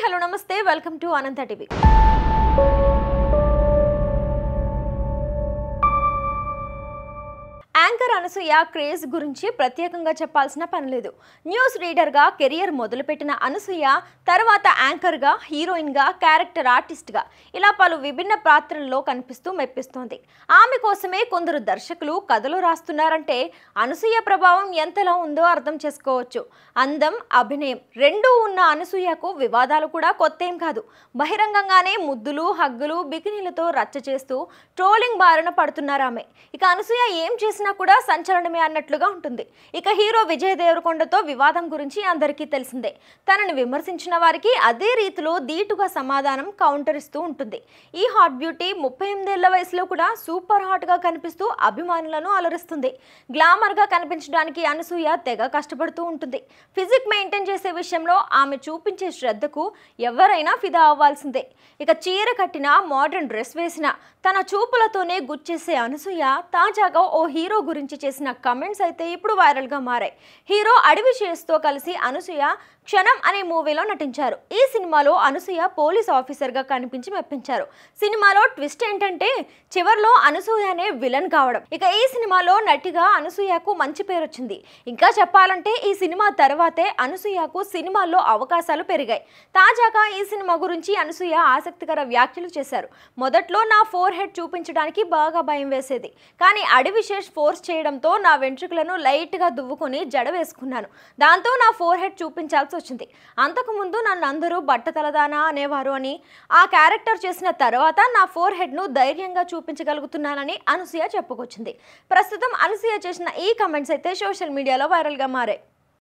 Hello నమస్తే welcome to Anantha TV. Anchor Anasuya craze గురించి ప్రత్యేకంగా చెప్పాల్సిన పని లేదు. న్యూస్ రీడర్గా కెరియర్ మొదలుపెట్టిన అనసూయ తర్వాత యాంకర్గా, హీరోయిన్గా, క్యారెక్టర్ ఆర్టిస్ట్గా ఇలా పలు విభిన్న పాత్రల్లో కనిపిస్తూ మెప్పిస్తోంది. ఆమె కోసమే కొందరు దర్శకులు కథలు రాస్తున్నారంటే అనసూయ ప్రభావం ఎంతలా ఉందో అర్థం చేసుకోవచ్చు. అందం, అభినయం రెండూ ఉన్న అనసూయకు వివాదాలు కూడా కొత్తేం కాదు. బహిరంగంగానే ముద్దులు, హగ్గులు, బికినీలతో రచ్చ చేస్తూ ట్రోలింగ్ బారిన పడుతున్నారు ఆమె. ఇక అనసూయ ఏం చేసినా కూడా సంచలనమే అన్నట్లుగా ఉంటుంది. ఇక హీరో విజయ్ దేవరకొండతో వివాదం గురించి అందరికీ తెలిసిందే. తనని విమర్శించిన వారికి అదే రీతిలో ధీటుగా సమాధానం కౌంటర్ ఇస్తూ ఉంటుంది. ఈ హాట్ బ్యూటీ 38 ఏళ్ల వయసులో కూడా సూపర్ హాట్ గా కనిపిస్తూ అభిమానులను అలరిస్తుంది. గ్లామర్ గా కనిపించడానికి అనసూయ తెగ కష్టపడుతూ ఉంటుంది. ఫిజిక్ మెయింటైన్ చేసే విషయంలో ఆమె చూపించే శ్రద్ధకు ఎవరైనా ఫిదా అవ్వాల్సిందే. ఇక చీర కట్టిన, మోడర్న్ డ్రెస్ వేసిన, తన చూపులతోనే గుచ్చేసే అనసూయ తాజాగా ఓ హీరో గురించి చేసిన కమెంట్స్ అయితే ఇప్పుడు వైరల్గా మారాయి. హీరో అడవి శేష్తో కలిసి అనసూయ క్షణం అనే మూవీలో నటించారు. ఈ సినిమాలో అనసూయ పోలీస్ ఆఫీసర్గా కనిపించి మెప్పించారు. సినిమాలో ట్విస్ట్ ఏంటంటే చివర్లో అనసూయనే విలన్ కావడం. ఇక ఈ సినిమాలో నటిగా అనసూయకు మంచి పేరు వచ్చింది. ఇంకా చెప్పాలంటే ఈ సినిమా తర్వాతే అనసూయకు సినిమాల్లో అవకాశాలు పెరిగాయి. తాజాగా ఈ సినిమా గురించి అనసూయ ఆసక్తికర వ్యాఖ్యలు చేశారు. మొదట్లో నా ఫోర్ హెడ్ చూపించడానికి బాగా భయం వేసేది, కానీ అడవి శేష్ ఫోర్స్ చేయడంతో నా వెంట్రుకలను లైట్గా దువ్వుకొని జడ వేసుకున్నాను. దాంతో నా ఫోర్ హెడ్ చూపించాల్సి వచ్చింది. అంతకుముందు నన్ను అందరూ బట్టతలదానా అనేవారు అని, ఆ క్యారెక్టర్ చేసిన తర్వాత నా ఫోర్ హెడ్ను ధైర్యంగా చూపించగలుగుతున్నానని అనసూయ చెప్పుకొచ్చింది. ప్రస్తుతం అనసూయ చేసిన ఈ కమెంట్స్ అయితే సోషల్ మీడియాలో వైరల్గా మారాయి.